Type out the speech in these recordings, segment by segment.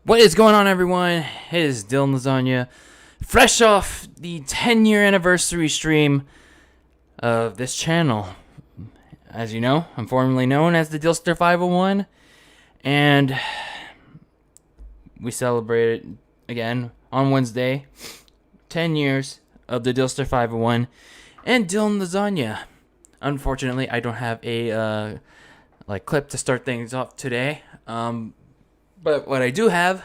What is going on, everyone? It is DylanLasagna, fresh off the 10-year anniversary stream of this channel. As you know, I'm formerly known as the Dylster 501, and we celebrated again on Wednesday 10 years of the Dylster 501 and DylanLasagna. Unfortunately, I don't have a clip to start things off today. But what I do have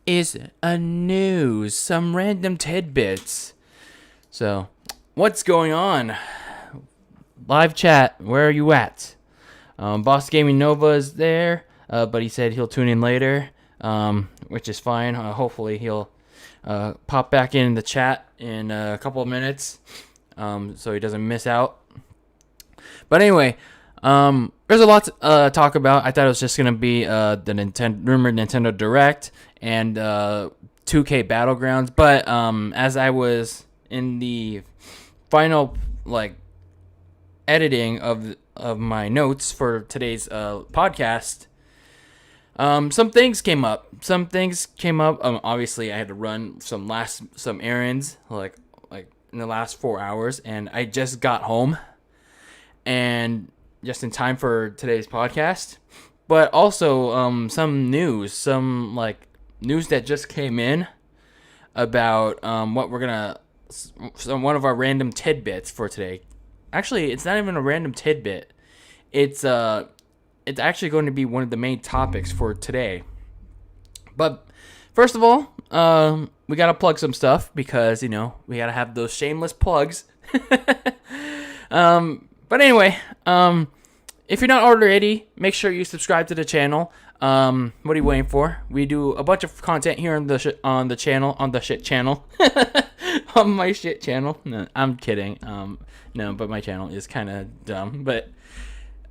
is some random tidbits. So, what's going on? Live chat, where are you at? Boss Gaming Nova is there, but he said he'll tune in later, which is fine. Hopefully he'll pop back in the chat in a couple of minutes, so he doesn't miss out. But anyway, there's a lot to talk about. I thought it was just going to be the rumored Nintendo Direct and 2K Battlegrounds. But as I was in the final editing of my notes for today's podcast, some things came up. Obviously, I had to run some errands like in the last 4 hours, and I just got home, and just in time for today's podcast. But also some news that just came in about what we're gonna one of our random tidbits for today. Actually, it's not even a random tidbit. It's actually going to be one of the main topics for today. But first of all, we gotta plug some stuff because we gotta have those shameless plugs. But anyway, if you're not already, make sure you subscribe to the channel. What are you waiting for? We do a bunch of content here on the shit channel, on my shit channel. No, I'm kidding. No, but my channel is kind of dumb. But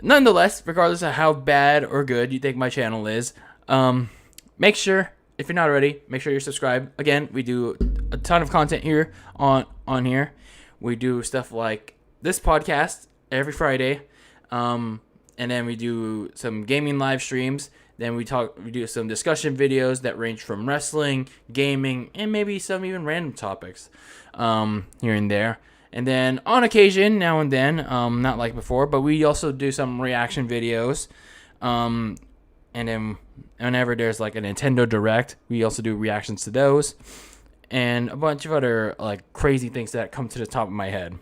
nonetheless, regardless of how bad or good you think my channel is, make sure, if you're not already, make sure you're subscribed. Again, we do a ton of content here on here. We do stuff like this podcast every Friday, and then we do some gaming live streams. Then we do some discussion videos that range from wrestling, gaming, and maybe some even random topics here and there. And then on occasion, now and then, not like before, but we also do some reaction videos. And then whenever there's like a Nintendo Direct, we also do reactions to those, and a bunch of other crazy things that come to the top of my head.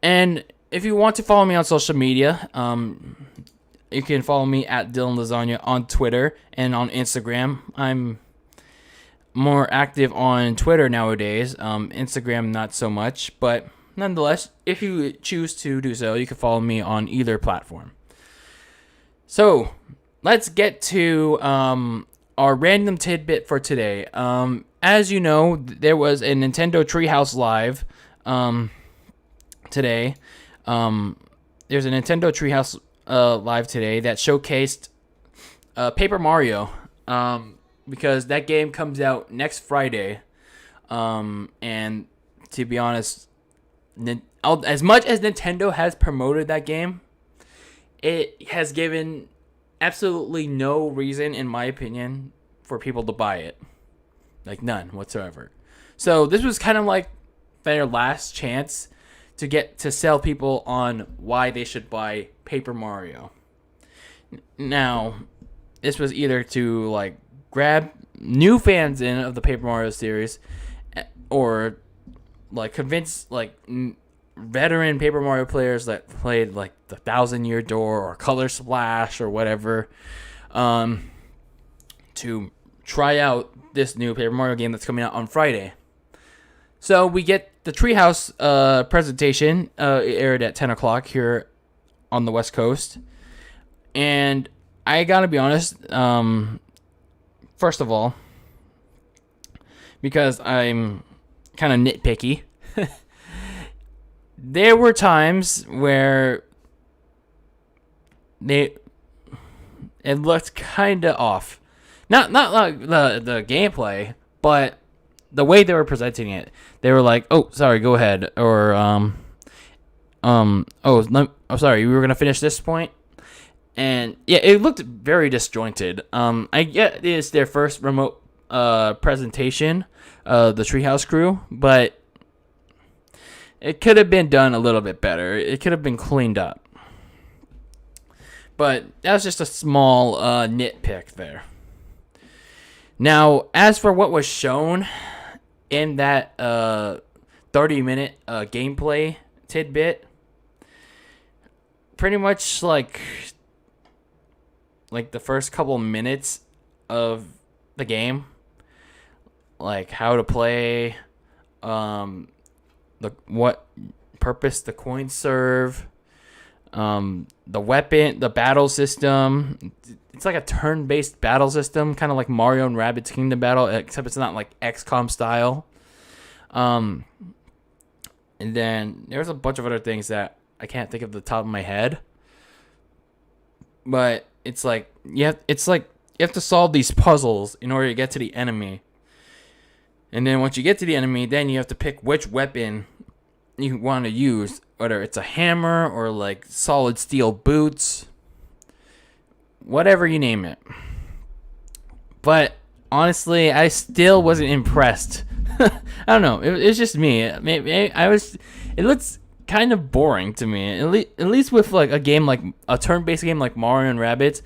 And if you want to follow me on social media, you can follow me at DylanLasagna on Twitter and on Instagram. I'm more active on Twitter nowadays. Instagram, not so much. But nonetheless, if you choose to do so, you can follow me on either platform. So, let's get to our random tidbit for today. As you know, there was a Nintendo Treehouse Live today. There's a Nintendo Treehouse Live today that showcased Paper Mario, because that game comes out next Friday, and to be honest, as much as Nintendo has promoted that game, it has given absolutely no reason, in my opinion, for people to buy it. None whatsoever. So this was kind of like their last chance to get to sell people on why they should buy Paper Mario. Now, this was either to grab new fans in of the Paper Mario series, or convince veteran Paper Mario players that played the 1,000-Year Door or Color Splash or whatever, to try out this new Paper Mario game that's coming out on Friday. So we get the Treehouse presentation. It aired at 10 o'clock here on the West Coast. And I gotta be honest, first of all, because I'm kind of nitpicky, there were times where it looked kind of off. Not like the gameplay, but the way they were presenting it. They were like, "Oh, sorry, go ahead," or sorry, we were gonna finish this point, And yeah, it looked very disjointed. I get it's their first remote presentation, the Treehouse Crew, but it could have been done a little bit better. It could have been cleaned up. But that was just a small nitpick there. Now, as for what was shown in that 30-minute gameplay tidbit, pretty much like the first couple minutes of the game, like how to play, what purpose the coins serve, the weapon, the battle system. It's like a turn-based battle system, kind of like Mario and Rabbids Kingdom Battle, except it's not like XCOM style. And then there's a bunch of other things that I can't think of the top of my head. But it's like you have to solve these puzzles in order to get to the enemy. And then once you get to the enemy, then you have to pick which weapon you want to use, whether it's a hammer or like solid steel boots, whatever you name it. But honestly, I still wasn't impressed. I don't know. It's just me. Maybe I was. It looks kind of boring to me. At least with like a game like a turn-based game like Mario and Rabbids,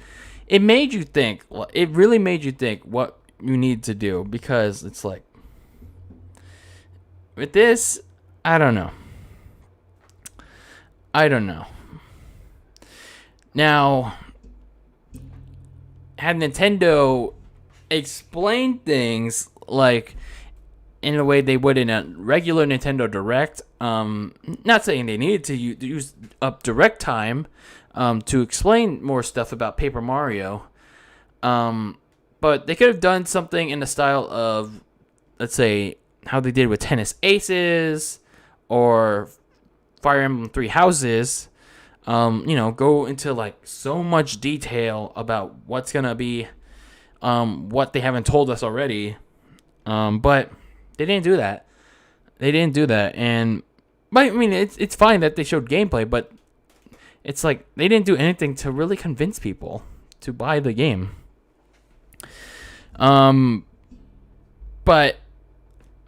it made you think. It really made you think what you need to do, because it's like with this, I don't know. Now, had Nintendo explained things like in a way they would in a regular Nintendo Direct, not saying they needed to use up direct time to explain more stuff about Paper Mario, but they could have done something in the style of, let's say, how they did with Tennis Aces or Fire Emblem Three Houses. Go into like so much detail about what's gonna be, what they haven't told us already, but they didn't do that. But I mean, it's fine that they showed gameplay, but it's like they didn't do anything to really convince people to buy the game. But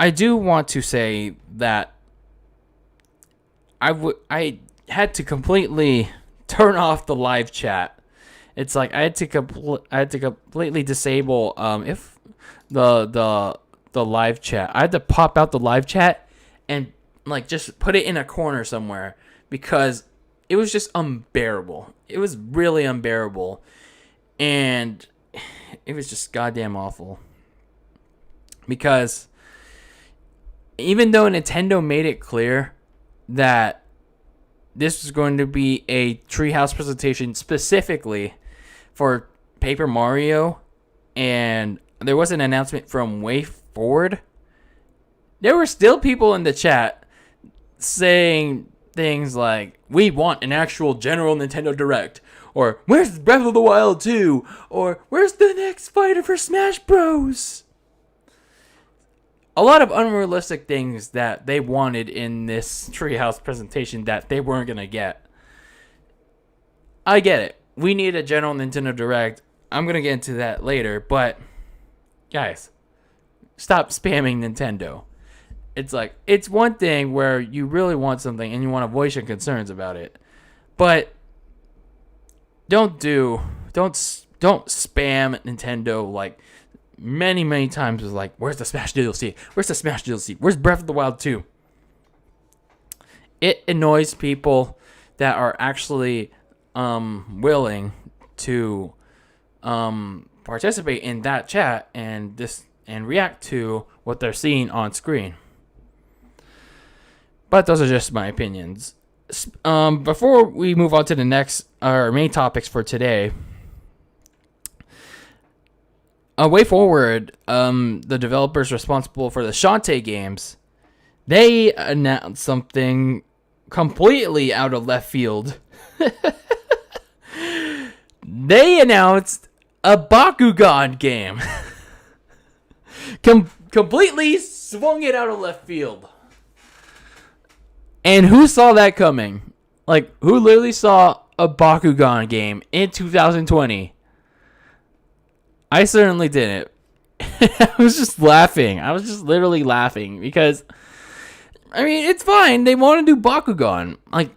I do want to say that I had to completely turn off the live chat. It's like I had to completely disable if the live chat. I had to pop out the live chat and like just put it in a corner somewhere, because it was just unbearable. It was really unbearable, and it was just goddamn awful. Because even though Nintendo made it clear that this was going to be a Treehouse presentation specifically for Paper Mario, and there was an announcement from Way Forward, there were still people in the chat saying things like, we want an actual general Nintendo Direct, or where's Breath of the Wild 2, or where's the next fighter for Smash Bros? A lot of unrealistic things that they wanted in this Treehouse presentation that they weren't going to get. I get it. We need a general Nintendo Direct. I'm going to get into that later, but guys, stop spamming Nintendo. It's like, it's one thing where you really want something and you want to voice your concerns about it, but don't spam Nintendo like many times. Is like, where's the Smash DLC? Where's the Smash DLC? Where's Breath of the Wild 2? It annoys people that are actually willing to participate in that chat and react to what they're seeing on screen. But those are just my opinions. Before we move on to the next, our main topics for today, Way Forward, the developers responsible for the Shantae games, they announced something completely out of left field. They announced a Bakugan game. Completely swung it out of left field. And who saw that coming? Like, who literally saw a Bakugan game in 2020? I certainly didn't. I was just laughing. I was just literally laughing because, I mean, it's fine. They want to do Bakugan. Like,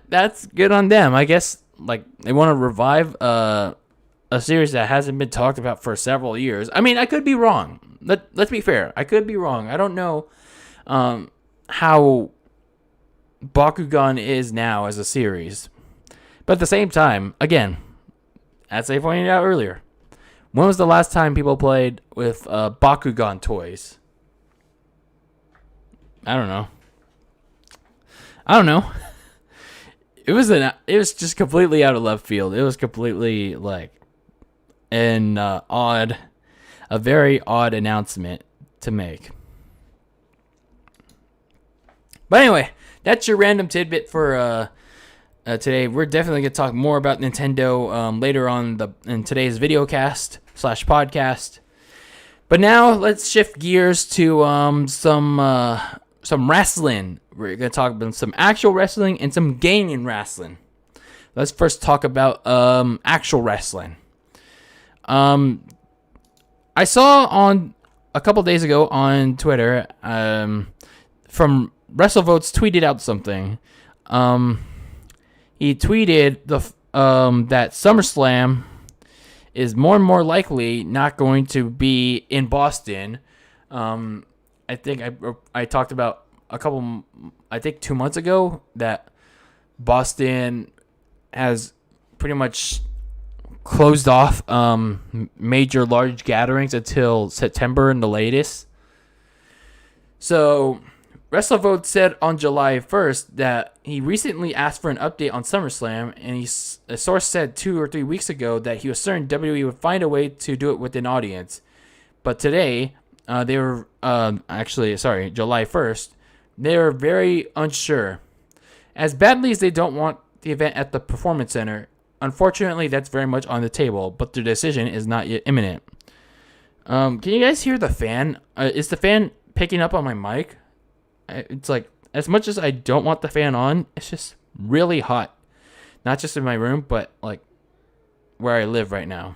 that's good on them. I guess, like, they want to revive a series that hasn't been talked about for several years. I mean, I could be wrong. Let's be fair. I could be wrong. I don't know how Bakugan is now as a series. But at the same time, again, as I pointed out earlier, when was the last time people played with Bakugan toys? I don't know. It was just completely out of left field. It was completely like a very odd announcement to make. But anyway, that's your random tidbit for today. We're definitely going to talk more about Nintendo later on in today's videocast / podcast. But now let's shift gears to some wrestling. We're going to talk about some actual wrestling and some gaming wrestling. Let's first talk about actual wrestling. I saw on a couple days ago on Twitter from WrestleVotes tweeted out something. He tweeted that SummerSlam is more and more likely not going to be in Boston. I think I talked about 2 months ago that Boston has pretty much closed off major large gatherings until September in the latest. So WrestleVote said on July 1st that he recently asked for an update on SummerSlam, and a source said 2 or 3 weeks ago that he was certain WWE would find a way to do it with an audience. But today, they were July 1st, they were very unsure. As badly as they don't want the event at the Performance Center, unfortunately, that's very much on the table, but the decision is not yet imminent. Can you guys hear the fan? Is the fan picking up on my mic? It's like, as much as I don't want the fan on, it's just really hot. Not just in my room, but like where I live right now.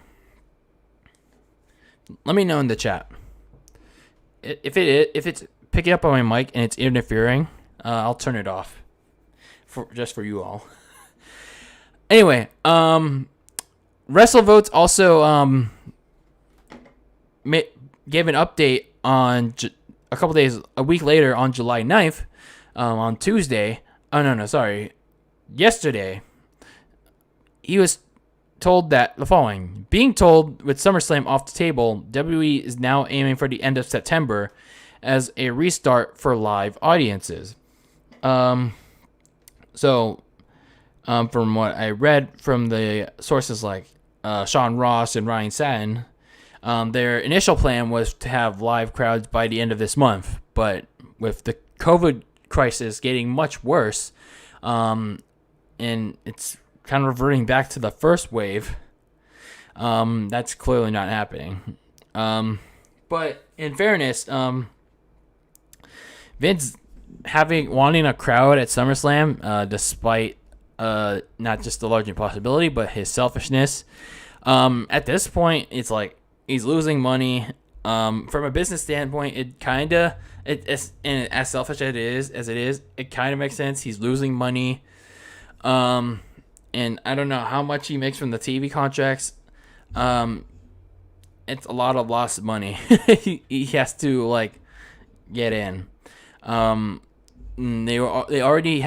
Let me know in the chat. If it's picking up on my mic and it's interfering, I'll turn it off just for you all. Anyway, WrestleVotes also gave an update on a week later on July 9th, on Tuesday. Yesterday, he was told that the following: being told with SummerSlam off the table, WWE is now aiming for the end of September as a restart for live audiences. From what I read from the sources like Sean Ross and Ryan Satin, their initial plan was to have live crowds by the end of this month, but with the COVID crisis getting much worse, and it's kind of reverting back to the first wave, that's clearly not happening. But in fairness, Vince wanting a crowd at SummerSlam, despite not just the large impossibility, but his selfishness, at this point, it's like he's losing money. From a business standpoint, it's as selfish as it is, it kind of makes sense. He's losing money. And I don't know how much he makes from the TV contracts. It's a lot of lost money. he has to like get in. They already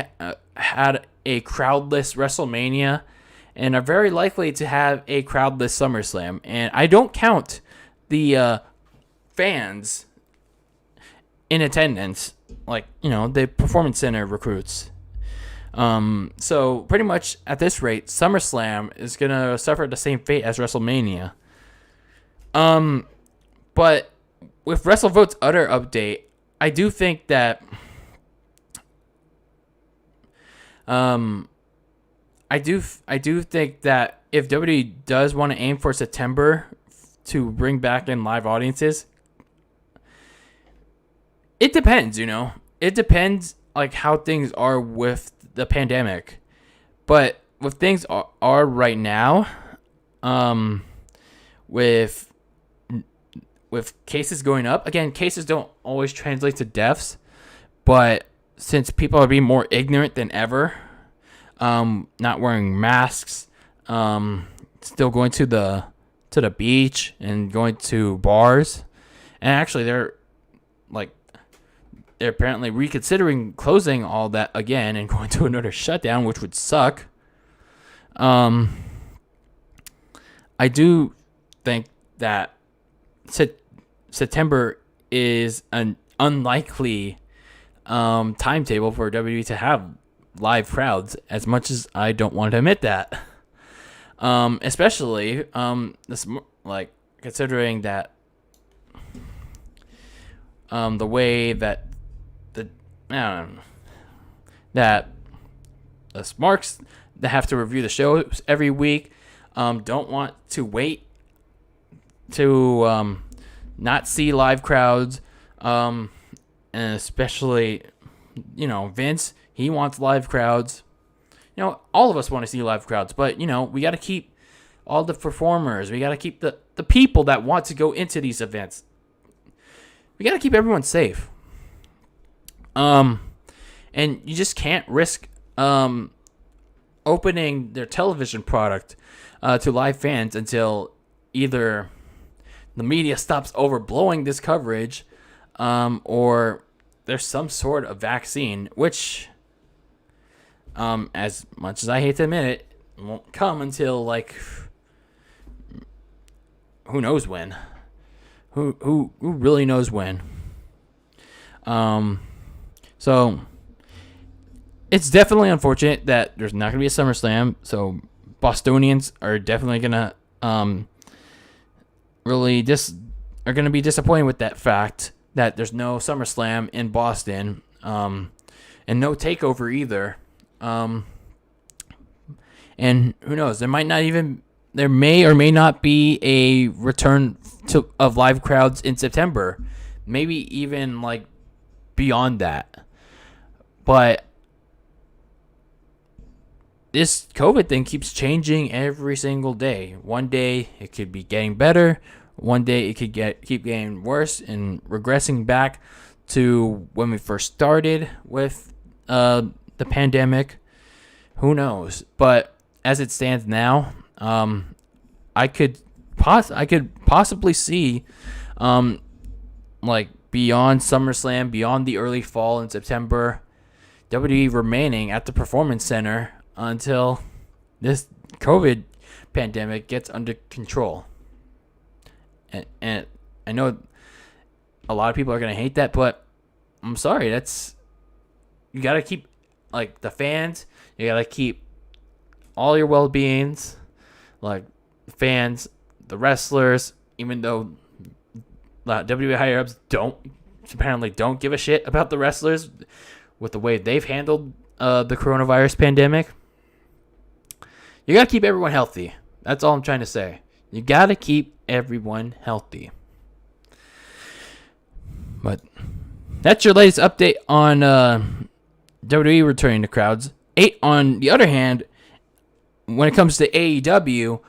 had a crowdless WrestleMania, and are very likely to have a crowdless SummerSlam. And I don't count the fans in attendance, like, the Performance Center recruits. So pretty much at this rate, SummerSlam is gonna suffer the same fate as WrestleMania. But with WrestleVote's other update, I do think that I do think that if WWE does want to aim for September to bring back in live audiences, it depends, It depends like how things are with the pandemic. But with things are right now, with cases going up. Again, cases don't always translate to deaths, but since people are being more ignorant than ever, not wearing masks, still going to the beach and going to bars, and actually they're apparently reconsidering closing all that again and going to another shutdown, which would suck. I do think that September is an unlikely timetable for WWE to have live crowds, as much as I don't want to admit that. Especially considering that the way that that the smarks that have to review the shows every week don't want to wait to not see live crowds, and especially Vince, he wants live crowds. All of us want to see live crowds, but we got to keep all the performers, we got to keep the people that want to go into these events, we got to keep everyone safe. And you just can't risk opening their television product to live fans until either the media stops overblowing this coverage, or there's some sort of vaccine, which, as much as I hate to admit it, won't come until who knows when. Who really knows when? So it's definitely unfortunate that there's not gonna be a SummerSlam. So Bostonians are definitely gonna are gonna be disappointed with that fact that there's no SummerSlam in Boston, and no takeover either. And who knows? There may or may not be a return of live crowds in September, maybe even beyond that. But this COVID thing keeps changing every single day. One day it could be getting better. One day it could keep getting worse and regressing back to when we first started with the pandemic. Who knows? But as it stands now, I could possibly see beyond SummerSlam, beyond the early fall in September, WWE remaining at the Performance Center until this COVID pandemic gets under control. And I know a lot of people are going to hate that, but I'm sorry. You got to keep the fans. You got to keep all your well-beings, the fans, the wrestlers, even though WWE higher-ups apparently don't give a shit about the wrestlers with the way they've handled the coronavirus pandemic. You got to keep everyone healthy. That's all I'm trying to say. You got to keep everyone healthy. But that's your latest update on WWE returning to crowds. On the other hand, when it comes to AEW,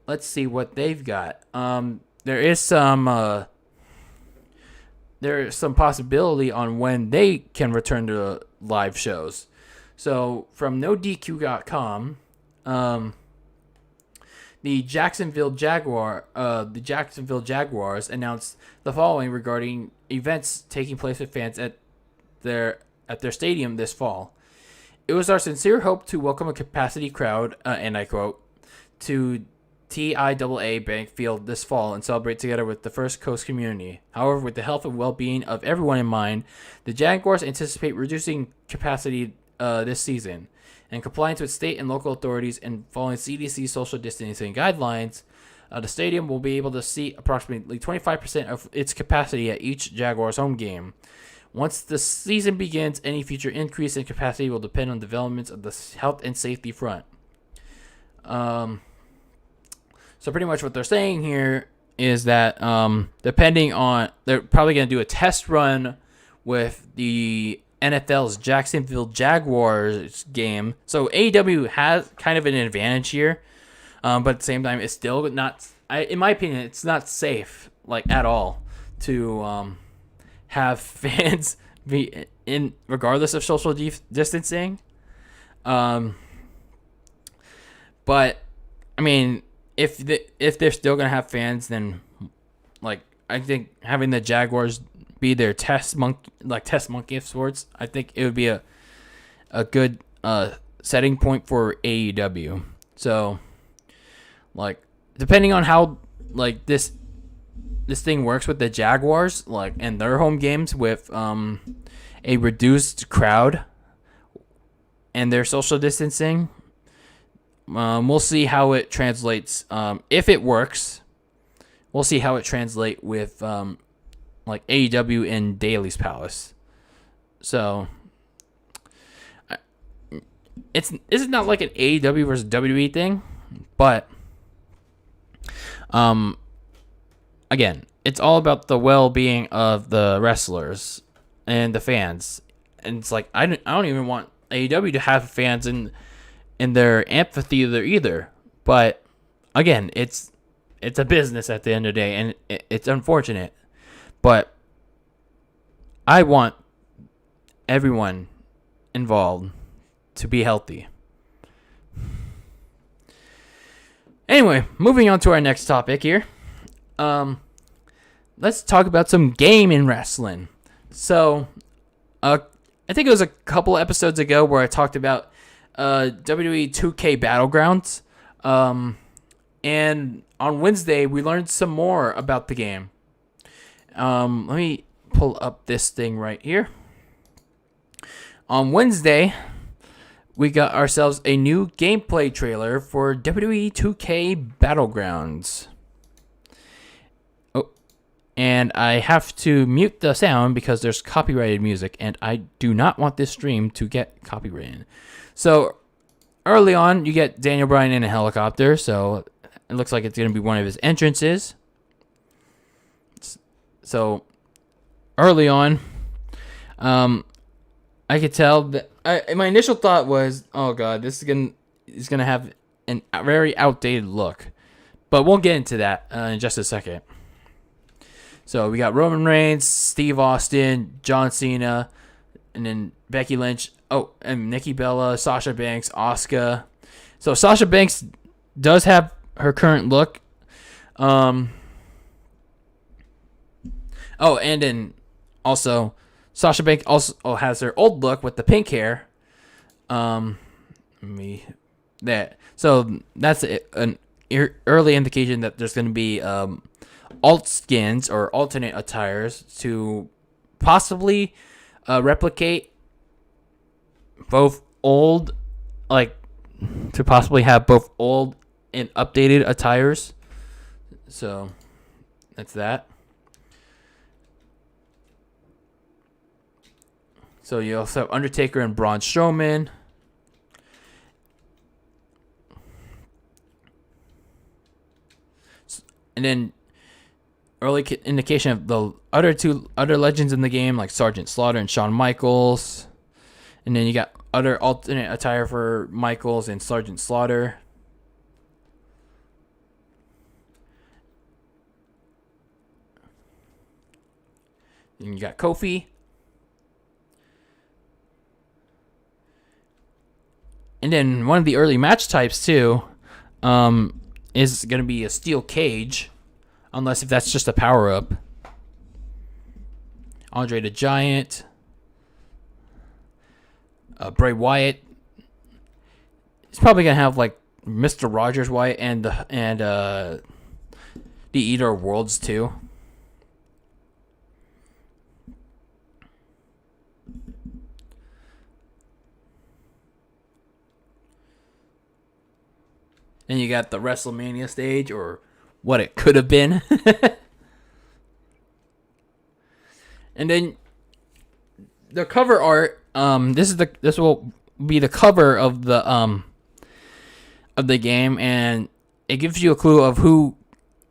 let's see what they've got. There is some possibility on when they can return to live shows. So from NoDQ.com, the Jacksonville Jaguars announced the following regarding events taking place with fans at their stadium this fall. It was our sincere hope to welcome a capacity crowd, and I quote, to TIAA Bank Field this fall and celebrate together with the First Coast community. However, with the health and well-being of everyone in mind, the Jaguars anticipate reducing capacity this season. In compliance with state and local authorities and following CDC social distancing guidelines, the stadium will be able to seat approximately 25% of its capacity at each Jaguars home game. Once the season begins, any future increase in capacity will depend on developments of the health and safety front. So pretty much what they're saying here is that depending on, they're probably going to do a test run with the NFL's Jacksonville Jaguars game. So AEW has kind of an advantage here, but at the same time, it's still not. In my opinion, it's not safe at all to have fans be in regardless of social distancing. But I mean, if they're still gonna have fans, then I think having the Jaguars be their test monkey of sorts, I think it would be a good setting point for AEW. So depending on how this thing works with the Jaguars and their home games with a reduced crowd and their social distancing, we'll see how it translates. If it works, we'll see how it translates with AEW and Daly's Palace. So it's not like an AEW versus WWE thing, but again, it's all about the well-being of the wrestlers and the fans. And it's I don't even want AEW to have fans in their amphitheater either. But again, it's a business at the end of the day, and it's unfortunate. But I want everyone involved to be healthy. Anyway, moving on to our next topic here. Let's talk about some gaming wrestling. So, I think it was a couple episodes ago where I talked about WWE 2K Battlegrounds. And on Wednesday, we learned some more about the game. Let me pull up this thing right here. On Wednesday, we got ourselves a new gameplay trailer for WWE 2K Battlegrounds. Oh, and I have to mute the sound because there's copyrighted music, and I do not want this stream to get copyrighted. So, early on, you get Daniel Bryan in a helicopter, so it looks like it's going to be one of his entrances. So, early on, I could tell that my initial thought was, oh god, this is gonna have a very outdated look, but we'll get into that in just a second. So we got Roman Reigns, Steve Austin, John Cena, and then Becky Lynch. Oh, and Nikki Bella, Sasha Banks, Asuka. So Sasha Banks does have her current look. Oh, and then also Sasha Banks also has her old look with the pink hair. So that's an early indication that there's going to be alt skins or alternate attires to possibly replicate both old, to possibly have both old and updated attires. So that's that. So you also have Undertaker and Braun Strowman. And then early indication of the other legends in the game, like Sergeant Slaughter and Shawn Michaels. And then you got other alternate attire for Michaels and Sergeant Slaughter. And you got Kofi. And then one of the early match types, too, is going to be a steel cage. Unless if that's just a power-up. Andre the Giant. Bray Wyatt. He's probably going to have, Mr. Rogers Wyatt and the Eater of Worlds, too. And you got the WrestleMania stage, or what it could have been. And then the cover art. This will be the cover of the game, and it gives you a clue of who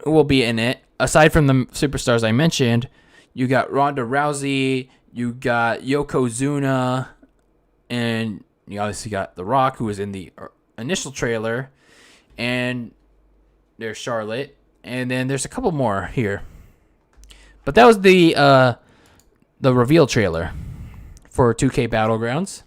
will be in it. Aside from the superstars I mentioned, you got Ronda Rousey, You got Yokozuna, and you obviously got The Rock, who was in the initial trailer, and there's Charlotte, and then there's a couple more here. But that was the reveal trailer for 2K Battlegrounds.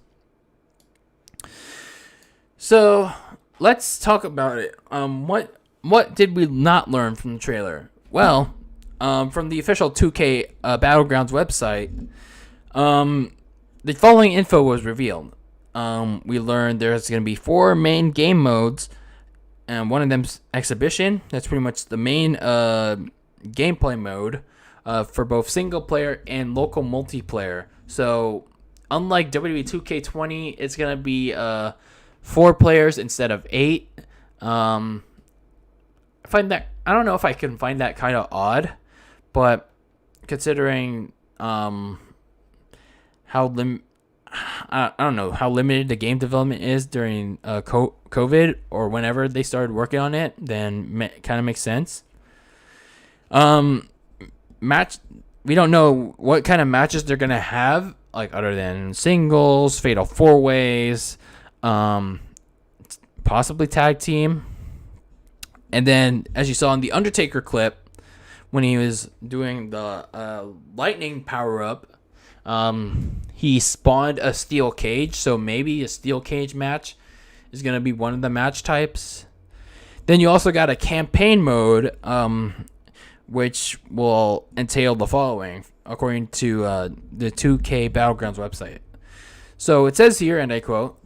So let's talk about it. What did we not learn from the trailer? Well, from the official 2K Battlegrounds website, the following info was revealed. We learned there's going to be 4 main game modes, and one of them's exhibition. That's pretty much the main gameplay mode for both single player and local multiplayer. So, unlike WWE 2K20, it's going to be 4 players instead of 8. I don't know if I can find that kind of odd, but considering how I don't know how limited the game development is during COVID or whenever they started working on it, then kind of makes sense. We don't know what kind of matches they're gonna have, like other than singles, fatal 4-ways, possibly tag team. And then, as you saw in the Undertaker clip, when he was doing the lightning power up, he spawned a steel cage, so maybe a steel cage match is going to be one of the match types. Then you also got a campaign mode, which will entail the following, according to the 2K Battlegrounds website. So it says here, and I quote,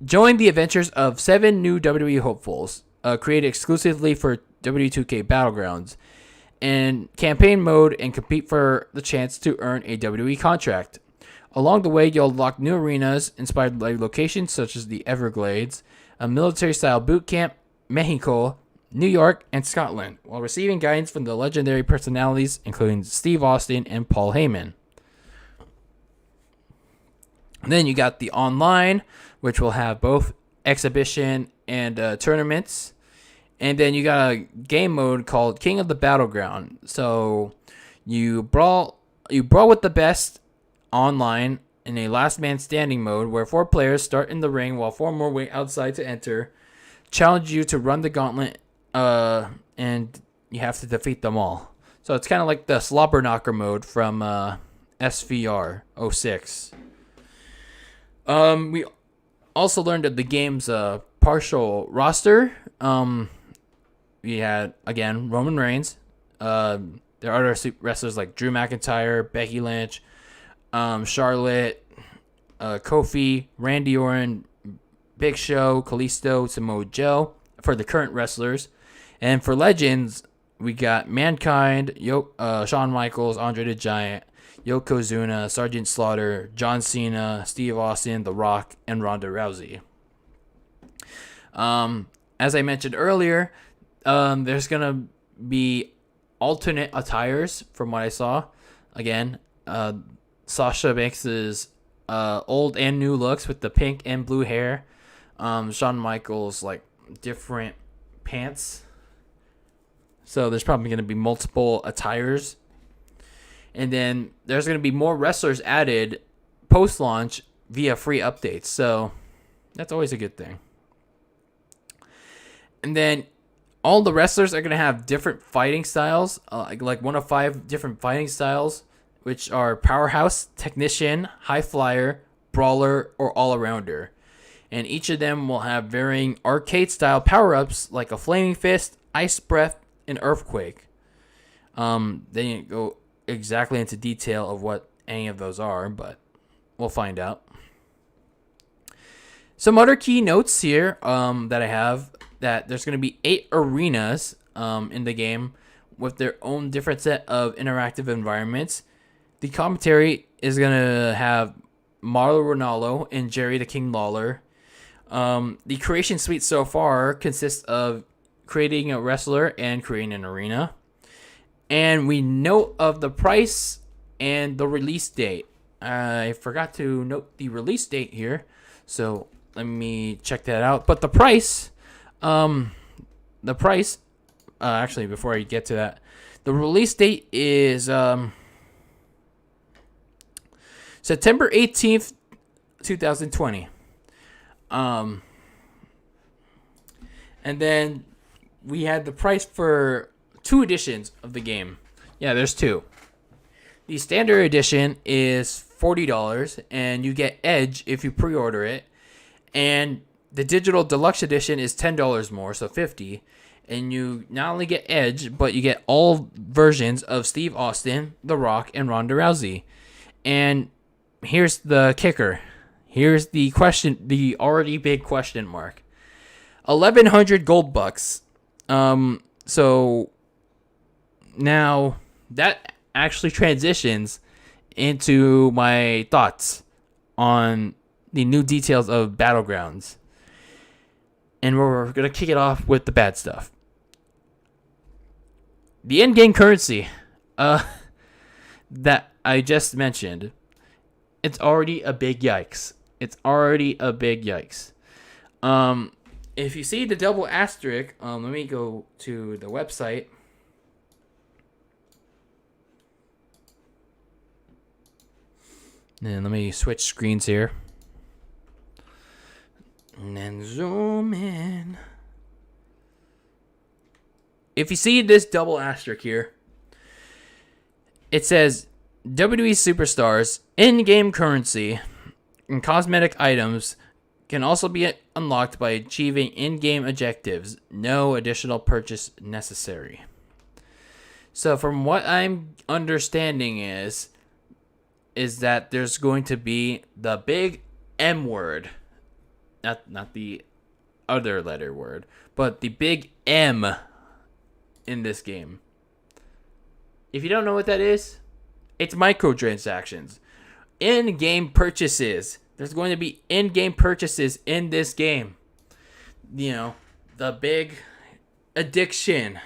"Join the adventures of 7 new WWE hopefuls, created exclusively for WWE 2K Battlegrounds, and campaign mode, and compete for the chance to earn a WWE contract. Along the way, you'll unlock new arenas inspired by locations such as the Everglades, a military-style boot camp, Mexico, New York, and Scotland, while receiving guidance from the legendary personalities including Steve Austin and Paul Heyman." And then you got the online, which will have both exhibition and tournaments. And then you got a game mode called King of the Battleground. So you brawl with the best online in a last man standing mode where 4 players start in the ring while 4 more wait outside to enter, challenge you to run the gauntlet, and you have to defeat them all. So it's kind of like the Slobber Knocker mode from SVR 06. We also learned of the game's partial roster. We had, again, Roman Reigns. There are other wrestlers like Drew McIntyre, Becky Lynch, Charlotte, Kofi, Randy Orton, Big Show, Kalisto, Samoa Joe for the current wrestlers. And for Legends, we got Mankind, Shawn Michaels, Andre the Giant, Yokozuna, Sergeant Slaughter, John Cena, Steve Austin, The Rock, and Ronda Rousey. As I mentioned earlier, there's going to be alternate attires from what I saw. Again, Sasha Banks' old and new looks with the pink and blue hair. Shawn Michaels, like, different pants. So there's probably going to be multiple attires. And then there's going to be more wrestlers added post-launch via free updates. So that's always a good thing. And then all the wrestlers are going to have different fighting styles, like 1 of 5 different fighting styles, which are Powerhouse, Technician, High Flyer, Brawler, or All-Arounder. And each of them will have varying arcade-style power-ups like a Flaming Fist, Ice Breath, and Earthquake. They didn't go exactly into detail of what any of those are, but we'll find out. Some other key notes here that I have, that there's going to be 8 arenas in the game with their own different set of interactive environments. The commentary is going to have Marlo Ronaldo and Jerry the King Lawler. The creation suite so far consists of creating a wrestler and creating an arena. And we note of the price and the release date. I forgot to note the release date here, so let me check that out. But the price, actually, before I get to that, the release date is September 18th, 2020. And then we had the price for 2 editions of the game. Yeah, there's 2. The standard edition is $40, and you get Edge if you pre-order it. And the digital deluxe edition is $10 more, so $50. And you not only get Edge, but you get all versions of Steve Austin, The Rock, and Ronda Rousey. And here's the kicker. Here's the question, the already big question mark. 1,100 gold bucks. So now that actually transitions into my thoughts on the new details of Battlegrounds. And we're going to kick it off with the bad stuff. The in-game currency that I just mentioned, it's already a big yikes. It's already a big yikes. If you see the double asterisk, let me go to the website. And let me switch screens here. And then zoom in. If you see this double asterisk here, it says WWE superstars in-game currency and cosmetic items can also be unlocked by achieving in-game objectives. No additional purchase necessary. So from what I'm understanding is that there's going to be the big M word. Not the other letter word, but the big M in this game. If you don't know what that is, it's microtransactions. In-game purchases. There's going to be in-game purchases in this game. You know, the big addiction.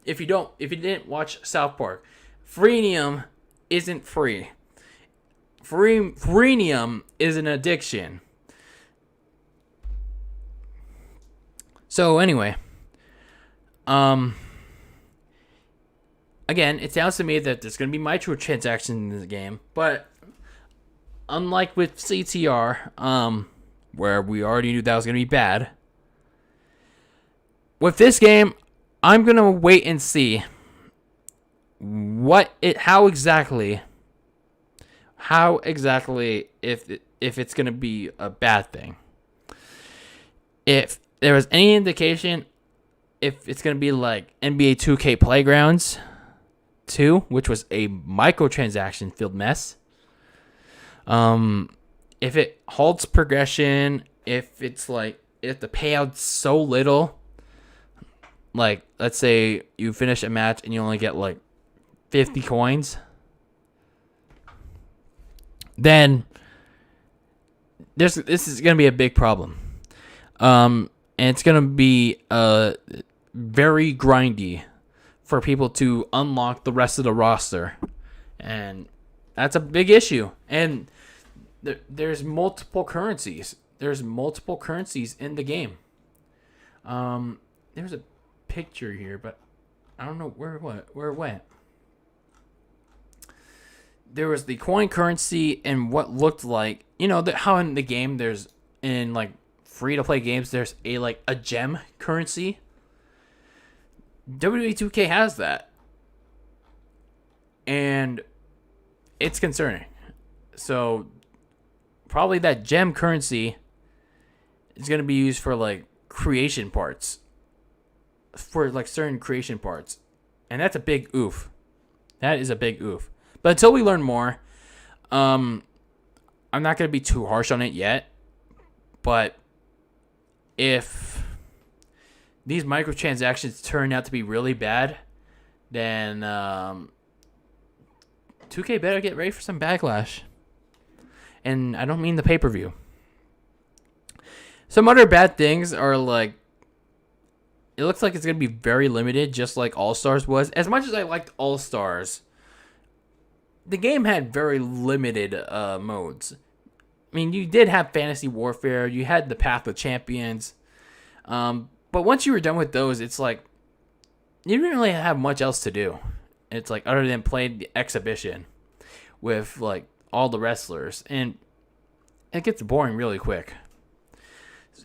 If you didn't watch South Park, freemium isn't free. Freemium is an addiction. So anyway, again, it sounds to me that there's going to be microtransactions in the game, but unlike with CTR, where we already knew that was going to be bad, with this game, I'm going to wait and see how exactly if it's going to be a bad thing. If there was any indication if it's going to be like NBA 2K Playgrounds 2, which was a microtransaction filled mess. If it halts progression, if it's like, if the payout's so little, like let's say you finish a match and you only get like 50 coins, then this is going to be a big problem. And it's going to be very grindy for people to unlock the rest of the roster. And that's a big issue. And there's multiple currencies. There's multiple currencies in the game. There's a picture here, but I don't know where it went. There was the coin currency and what looked like, you know, how in the game there's, in like free-to-play games, there's a gem currency. WWE 2K has that. And it's concerning. So probably that gem currency is going to be used for like creation parts. For like certain creation parts. And that's a big oof. That is a big oof. But until we learn more, I'm not going to be too harsh on it yet. But if these microtransactions turn out to be really bad, then 2K better get ready for some backlash. And I don't mean the pay-per-view. Some other bad things are like, it looks like it's going to be very limited, just like All-Stars was. As much as I liked All-Stars, the game had very limited modes. I mean, you did have Fantasy Warfare. You had the Path of Champions. But once you were done with those, it's like, you didn't really have much else to do. It's like, other than play the exhibition with like all the wrestlers, and it gets boring really quick.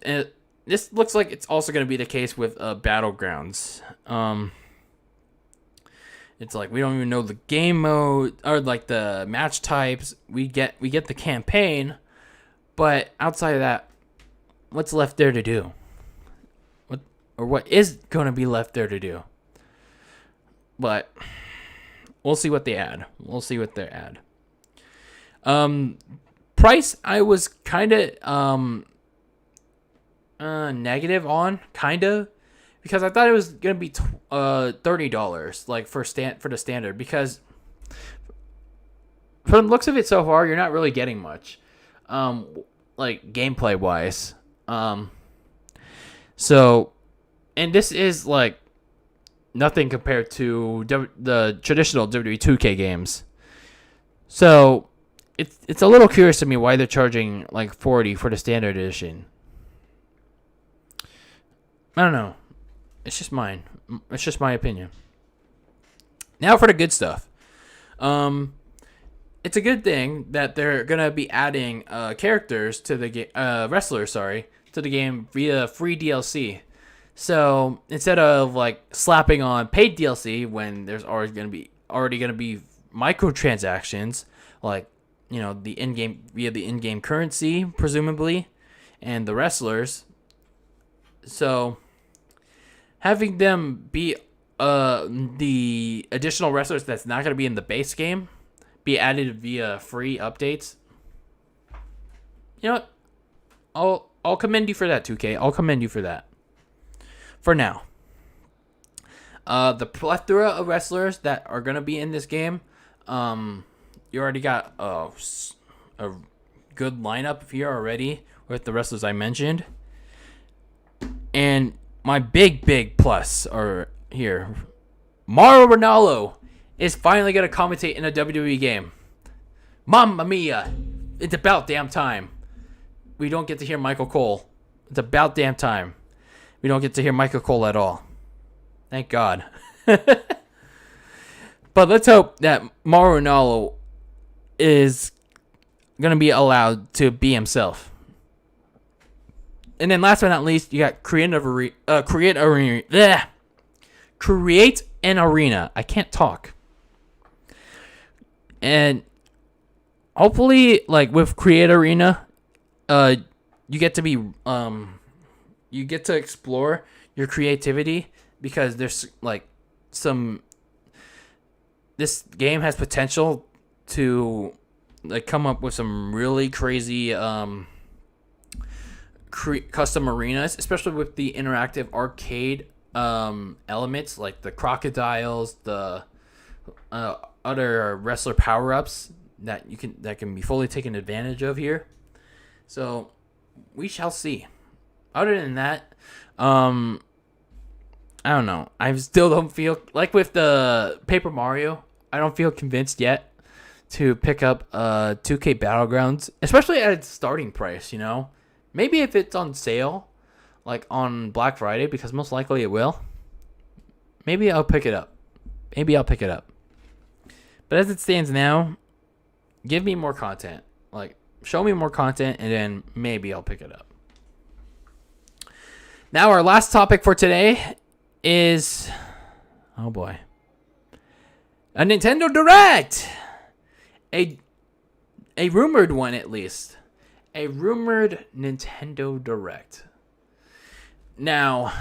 And this looks like it's also going to be the case with Battlegrounds. It's like we don't even know the game mode or like the match types. We get the campaign, but outside of that, what's left there to do? What is going to be left there to do? But we'll see what they add. We'll see what they add. Price, I was kind of negative on, kind of, because I thought it was gonna be $30, like for the standard. Because from the looks of it so far, you're not really getting much, like gameplay wise. So, and this is like nothing compared to the traditional WWE 2K games. So it's a little curious to me why they're charging like $40 for the standard edition. I don't know. It's just mine. It's just my opinion. Now for the good stuff. It's a good thing that they're gonna be adding characters to the game, wrestlers, to the game via free DLC. So instead of like slapping on paid DLC when there's already gonna be microtransactions, like the in-game currency presumably, and the wrestlers. So having them be the additional wrestlers that's not gonna be in the base game be added via free updates. You know what? I'll commend you for that, 2K. I'll commend you for that. For now. The plethora of wrestlers that are going to be in this game, you already got a good lineup here already with the wrestlers I mentioned. And my big plus are here. Mauro Ranallo is finally going to commentate in a WWE game. Mamma mia. It's about damn time. We don't get to hear Michael Cole. It's about damn time. We don't get to hear Michael Cole at all. Thank God. But let's hope that Mauro Ranallo is going to be allowed to be himself. And then last but not least, you got Create an Arena. I can't talk. And hopefully, like with Create Arena, you get to be you get to explore your creativity, because there's like this game has potential to like come up with some really crazy custom arenas, especially with the interactive arcade elements like the crocodiles, the other wrestler power-ups that can be fully taken advantage of here. So we shall see. Other than that, I don't know. I still don't feel like with the Paper Mario. I don't feel convinced yet to pick up 2K Battlegrounds, especially at its starting price. Maybe if it's on sale, like on Black Friday, because most likely it will. Maybe I'll pick it up. But as it stands now, give me more content. Like, show me more content, and then maybe I'll pick it up. Now, our last topic for today is, oh boy, a Nintendo Direct. A rumored one, at least. A rumored Nintendo Direct. Now,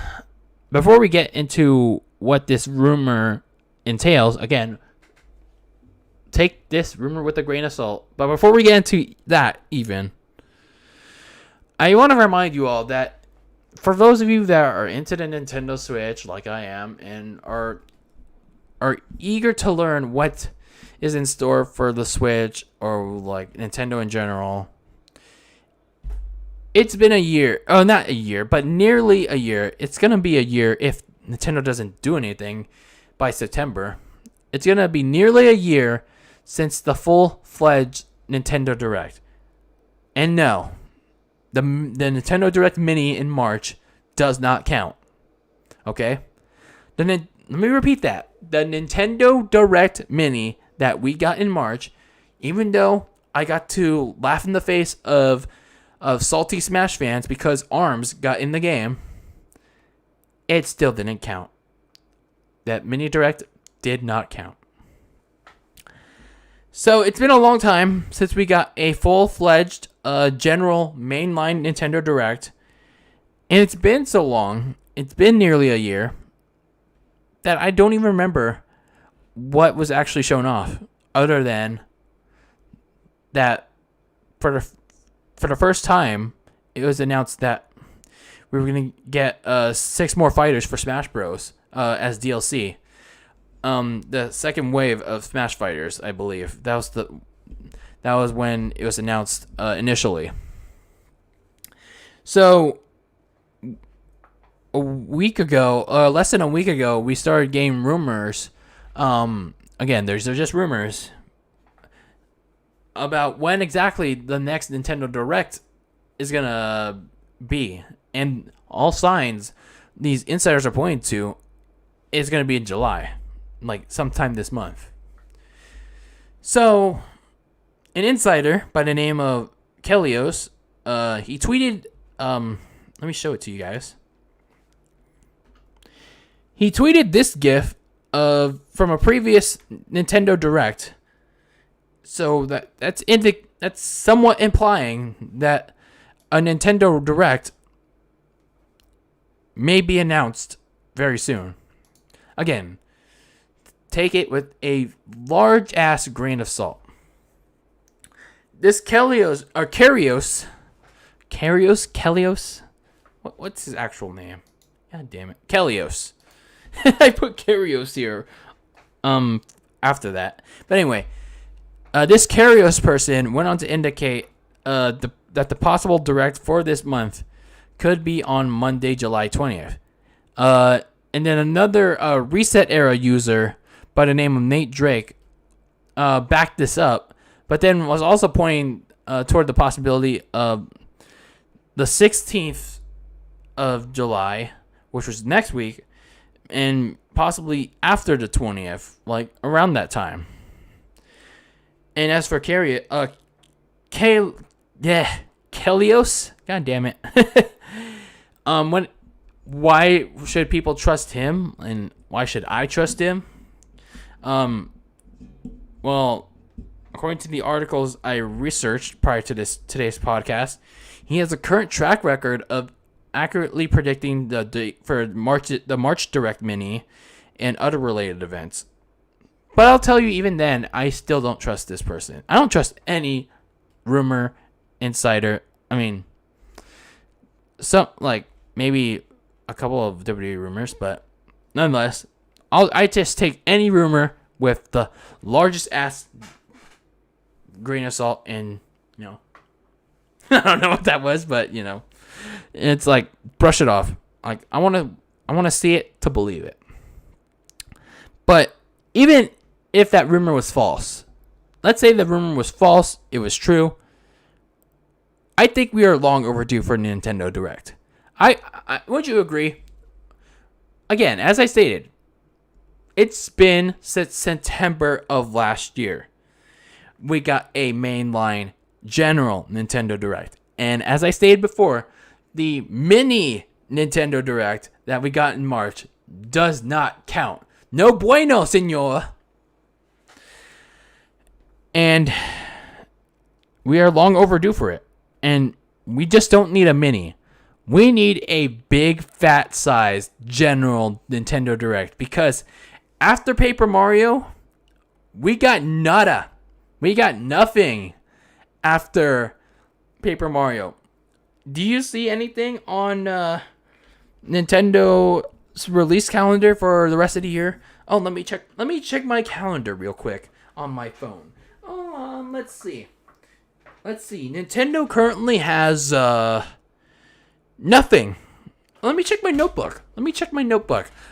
before we get into what this rumor entails, again, take this rumor with a grain of salt. But before we get into that, even, I want to remind you all that for those of you that are into the Nintendo Switch, like I am, and are eager to learn what is in store for the Switch or like Nintendo in general, it's been a year. Oh, not a year, but nearly a year. It's going to be a year if Nintendo doesn't do anything by September. It's going to be nearly a year since the full-fledged Nintendo Direct. And no, the Nintendo Direct Mini in March does not count. Okay? Let me repeat that. The Nintendo Direct Mini that we got in March, even though I got to laugh in the face of salty Smash fans because ARMS got in the game, it still didn't count. That mini direct did not count. So it's been a long time since we got a full-fledged general mainline Nintendo Direct. And it's been so long, it's been nearly a year, that I don't even remember what was actually shown off, other than that for the first time, it was announced that we were going to get 6 more fighters for Smash Bros. As DLC. The second wave of Smash Fighters, I believe. That was when it was announced initially. So less than a week ago, we started getting rumors. Again, they're just rumors about when exactly the next Nintendo Direct is gonna be, and all signs these insiders are pointing to is gonna be in July, like sometime this month. So, an insider by the name of Kelios, he tweeted. Let me show it to you guys. He tweeted this GIF from a previous Nintendo Direct. So that's somewhat implying that a Nintendo Direct may be announced very soon. Again, take it with a large ass grain of salt. This Kelios. What's his actual name? God damn it, Kelios. I put Kerios here after that. But anyway, this Kerios person went on to indicate that the possible direct for this month could be on Monday, July 20th. And then another Reset Era user by the name of Nate Drake backed this up, but then was also pointing toward the possibility of the 16th of July, which was next week, and possibly after the 20th, like around that time. And as for Kelios, god damn it. Why should people trust him, and why should I trust him? Well, according to the articles I researched prior to today's podcast, he has a current track record of accurately predicting the date for the March Direct Mini and other related events. But I'll tell you, even then, I still don't trust this person. I don't trust any rumor, insider. I mean, maybe a couple of WWE rumors, but nonetheless, I just take any rumor with the largest ass grain of salt, and I don't know what that was, but it's like brush it off. Like I want to see it to believe it. But even if that rumor was false, let's say the rumor was false, it was true, I think we are long overdue for Nintendo Direct. Would you agree? Again, as I stated, it's been since September of last year. We got a mainline general Nintendo Direct. And as I stated before, the mini Nintendo Direct that we got in March does not count. No bueno, senor. And we are long overdue for it. And we just don't need a mini. We need a big, fat size general Nintendo Direct. Because after Paper Mario, we got nada. We got nothing after Paper Mario. Do you see anything on Nintendo's release calendar for the rest of the year? Oh, let me check my calendar real quick on my phone. Let's see. Nintendo currently has nothing. Let me check my notebook.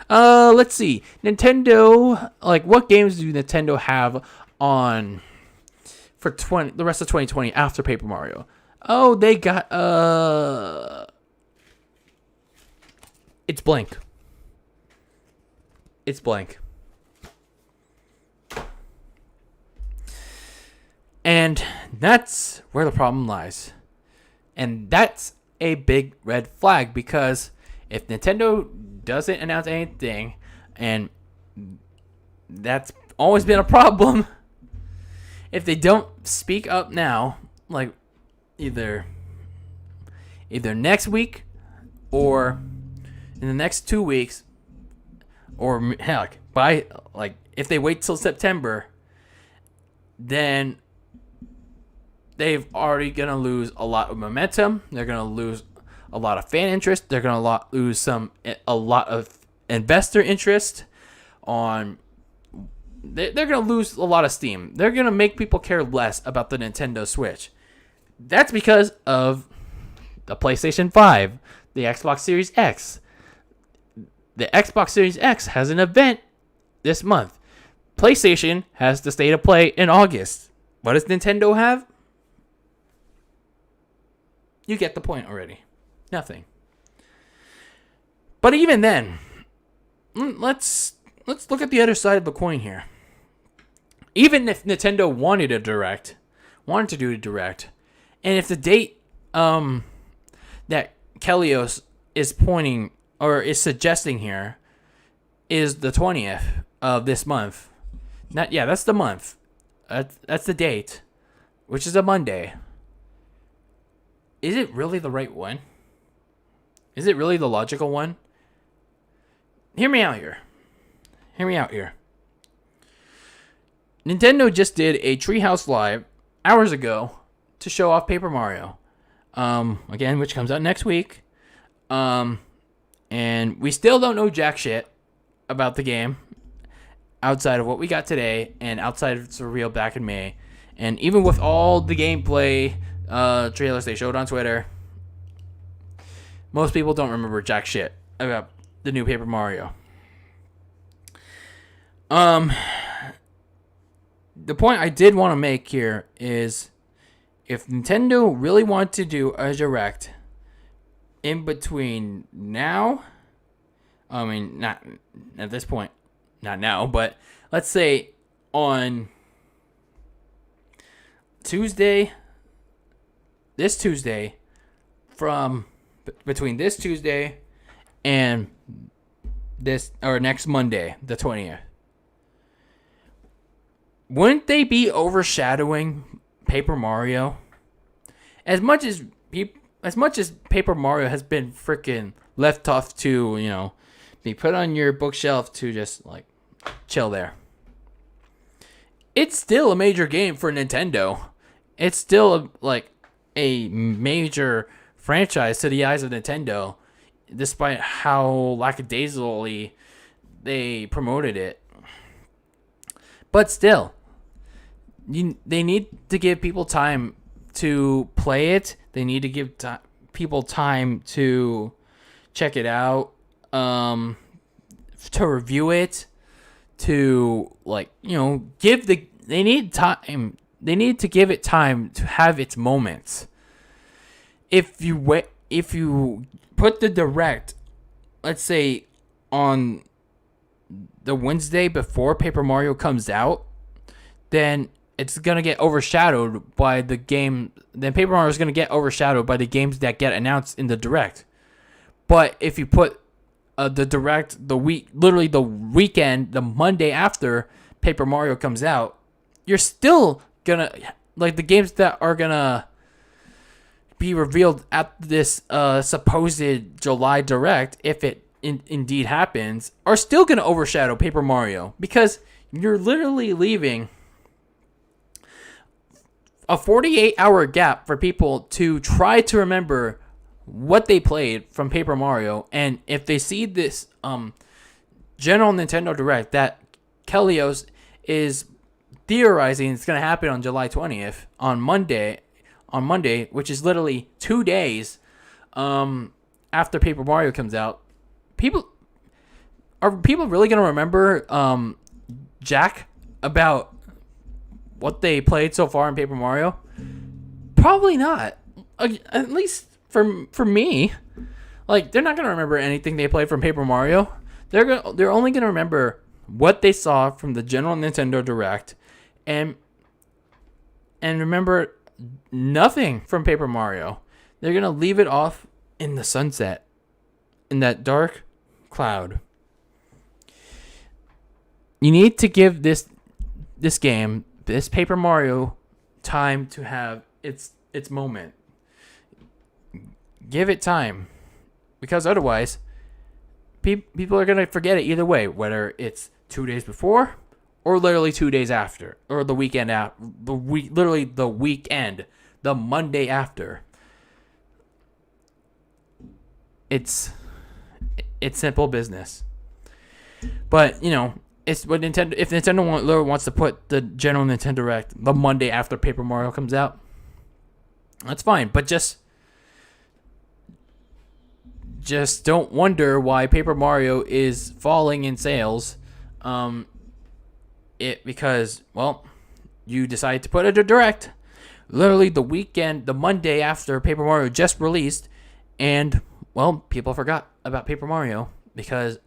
Let's see. Nintendo, what games do Nintendo have on for the rest of 2020 after Paper Mario? Oh, they got it's blank. And That's where the problem lies. And that's a big red flag, because if Nintendo doesn't announce anything, and that's always been a problem, if they don't speak up now, like either next week or in the next 2 weeks, or heck, by like if they wait till September, then they've already gonna lose a lot of momentum. They're gonna lose a lot of fan interest. They're gonna lose a lot of investor interest on. They're gonna lose a lot of steam. They're gonna make people care less about the Nintendo Switch. That's because of the PlayStation 5, the Xbox Series X. The Xbox Series X has an event this month. PlayStation has the State of Play in August. What does Nintendo have? You get the point already. Nothing. But even then, let's look at the other side of the coin here. Even if Nintendo wanted to do a direct, and if the date that Kelios is pointing or is suggesting here is the 20th of this month. That's the month. That's the date, which is a Monday. Is it really the right one? Is it really the logical one? Hear me out here. Nintendo just did a Treehouse Live hours ago to show off Paper Mario. Again, which comes out next week. And we still don't know jack shit about the game outside of what we got today and outside of its reveal back in May. And even with all the gameplay trailers they showed on Twitter, most people don't remember jack shit about the new Paper Mario. The point I did want to make here is, if Nintendo really wanted to do a direct in between now, I mean, not at this point, not now, but let's say on Tuesday, this Tuesday, from between this Tuesday and this, or next Monday, the 20th, wouldn't they be overshadowing Paper Mario? As much as Paper Mario has been freaking left off to, be put on your bookshelf to just like chill there, it's still a major game for Nintendo. It's still a major franchise to the eyes of Nintendo, despite how lackadaisically they promoted it. But still, they need to give people time to play it. They need to give people time to check it out, to review it, to they need time. They need to give it time to have its moments. If you put the direct, let's say, on the Wednesday before Paper Mario comes out, then it's gonna get overshadowed by the game. Then Paper Mario is gonna get overshadowed by the games that get announced in the direct. But if you put the direct literally the weekend, the Monday after Paper Mario comes out, you're still gonna the games that are gonna be revealed at this supposed July direct, if it indeed happens, are still gonna overshadow Paper Mario, because you're literally leaving a 48-hour gap for people to try to remember what they played from Paper Mario. And if they see this general Nintendo Direct that Kelios is theorizing it's going to happen on July 20th, on Monday, which is literally 2 days after Paper Mario comes out, are people really going to remember jack about what they played so far in Paper Mario? Probably not. At least for me, they're not gonna remember anything they played from Paper Mario. They're only gonna remember what they saw from the general Nintendo Direct, and remember nothing from Paper Mario. They're going to leave it off in the sunset, in that dark cloud. You need to give this game, this Paper Mario, time to have its moment. Give it time, because otherwise, people are gonna forget it either way. Whether it's 2 days before, or literally 2 days after, or the weekend after, literally the weekend, the Monday after. It's simple business, but it's what Nintendo. If Nintendo wants to put the general Nintendo Direct the Monday after Paper Mario comes out, that's fine. But just don't wonder why Paper Mario is falling in sales. Because you decided to put it a Direct, literally the Monday after Paper Mario just released, and people forgot about Paper Mario because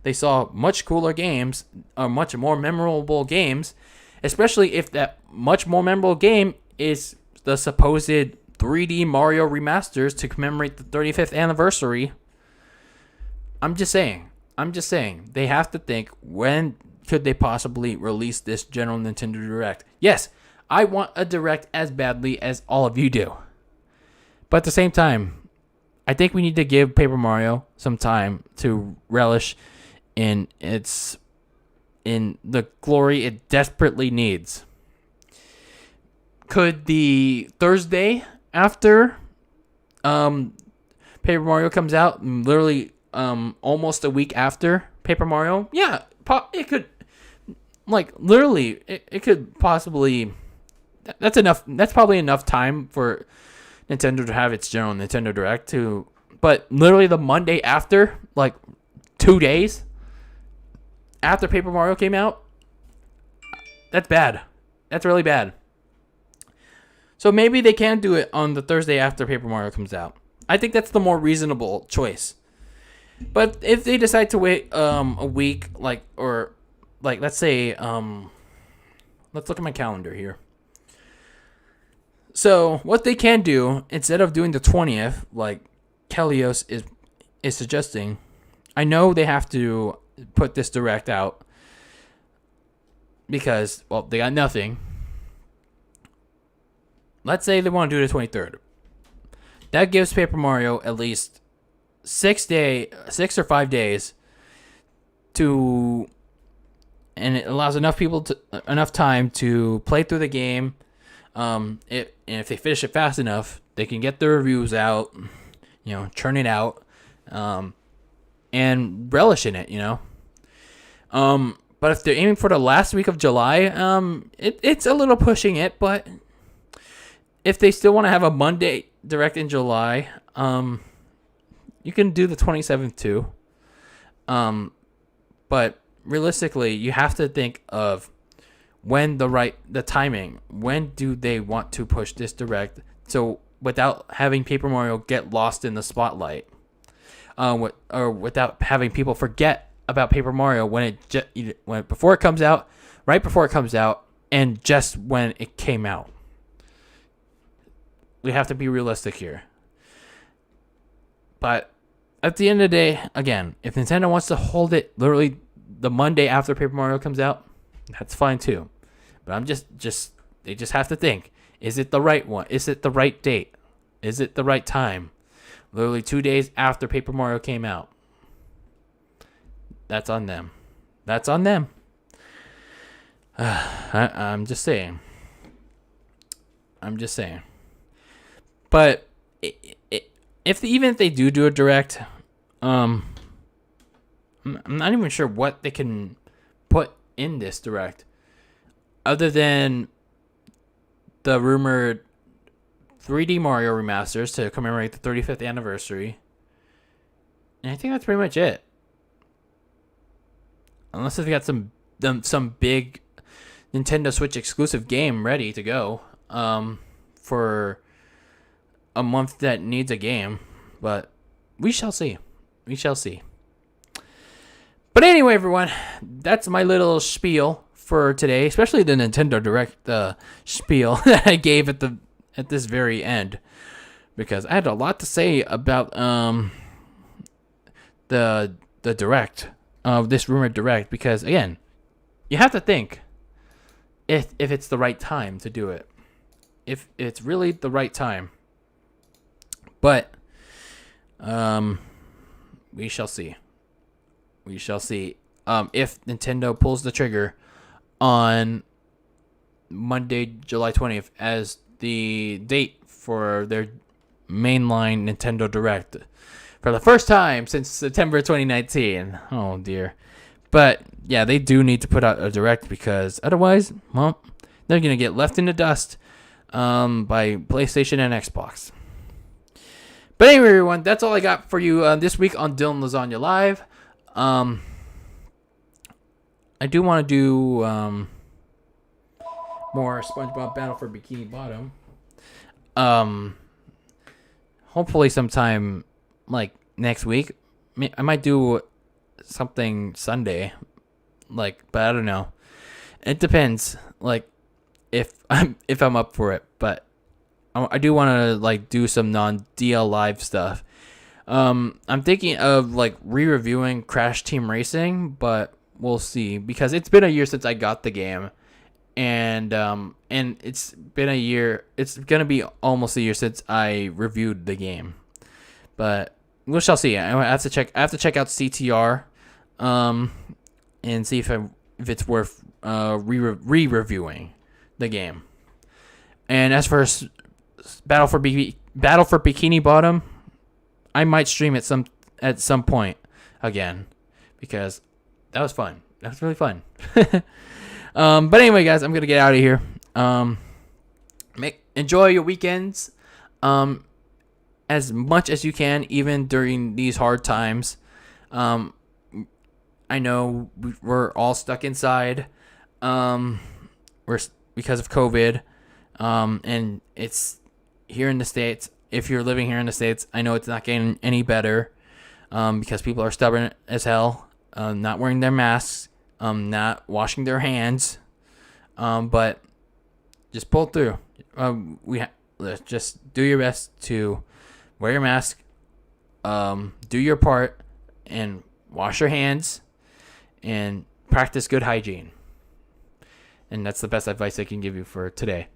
they saw much cooler games, much more memorable games, especially if that much more memorable game is the supposed 3D Mario remasters to commemorate the 35th anniversary. I'm just saying. They have to think, when could they possibly release this general Nintendo Direct? Yes, I want a Direct as badly as all of you do. But at the same time, I think we need to give Paper Mario some time to relish in the glory it desperately needs. Could the Thursday after Paper Mario comes out, literally almost a week after Paper Mario, it could, literally, it could possibly, that's enough. That's probably enough time for Nintendo to have its general Nintendo Direct but literally the Monday after, 2 days after Paper Mario came out, that's bad. That's really bad. So maybe they can do it on the Thursday after Paper Mario comes out. I think that's the more reasonable choice. But if they decide to wait a week, let's say, let's look at my calendar here. So what they can do, instead of doing the 20th, like Kelios is suggesting, I know they have to put this Direct out because, they got nothing. Let's say they want to do the 23rd. That gives Paper Mario at least 6 or 5 days to, and it allows enough time to play through the game. And if they finish it fast enough, they can get the reviews out, churn it out, and relish in it, But if they're aiming for the last week of July, it's a little pushing it, but if they still want to have a Monday Direct in July, you can do the 27th too. But realistically, you have to think of the timing. When do they want to push this Direct? So without having Paper Mario get lost in the spotlight, or without having people forget about Paper Mario before it comes out, right before it comes out, and just when it came out. We have to be realistic here. But at the end of the day, again, if Nintendo wants to hold it literally the Monday after Paper Mario comes out, that's fine too. But they just have to think, is it the right one? Is it the right date? Is it the right time? Literally 2 days after Paper Mario came out. That's on them. I'm just saying. But even if they do a Direct, I'm not even sure what they can put in this Direct, other than the rumored 3D Mario remasters to commemorate the 35th anniversary. And I think that's pretty much it. Unless they've got some big Nintendo Switch exclusive game ready to go for a month that needs a game. But we shall see. But anyway, everyone, that's my little spiel for today, especially the Nintendo Direct spiel that I gave at the at this very end, because I had a lot to say about the direct of this rumored direct. Because again, you have to think if it's the right time to do it, if it's really the right time. But we shall see. We shall see if Nintendo pulls the trigger on Monday, July 20th as the date for their mainline Nintendo Direct for the first time since September 2019. Oh dear. But yeah, they do need to put out a Direct, because otherwise, well, they're going to get left in the dust by PlayStation and Xbox. But anyway, everyone, that's all I got for you this week on Dylan Lasagna Live. I do want to do more SpongeBob Battle for Bikini Bottom. Hopefully sometime like next week. I might do something Sunday, but I don't know. It depends, if I'm up for it. But I do want to do some non-DL live stuff. I'm thinking of re-reviewing Crash Team Racing, but we'll see, because it's been a year since I got the game, and it's been a year. It's gonna be almost a year since I reviewed the game, but we shall see. I have to check out CTR, and see if it's worth re-reviewing the game. And as for Battle for Bikini Bottom, I might stream it at some point again, because that was fun. That was really fun. But anyway, guys, I'm gonna get out of here. Enjoy your weekends, as much as you can, even during these hard times. I know we're all stuck inside. We're because of COVID, and it's here in the States. If you're living here in the States, I know it's not getting any better, because people are stubborn as hell. Not wearing their masks, not washing their hands, but just pull through. Just do your best to wear your mask, do your part, and wash your hands, and practice good hygiene. And that's the best advice I can give you for today.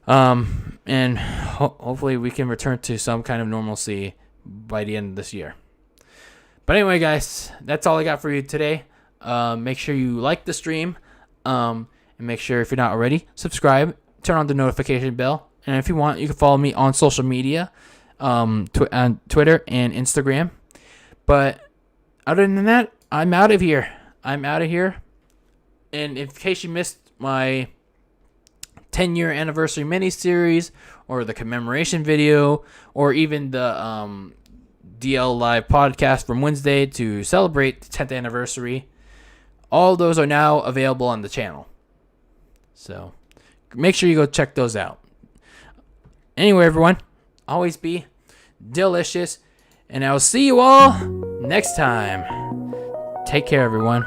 And hopefully we can return to some kind of normalcy by the end of this year. But anyway, guys, that's all I got for you today. Make sure you like the stream, and make sure, if you're not already, subscribe, turn on the notification bell, and if you want, you can follow me on social media, on Twitter and Instagram. But other than that, I'm out of here. And in case you missed my 10-year anniversary mini-series, or the commemoration video, or even the DL Live podcast from Wednesday to celebrate the 10th anniversary, all those are now available on the channel. So make sure you go check those out. Anyway, everyone, always be delicious, and I will see you all next time. Take care, everyone.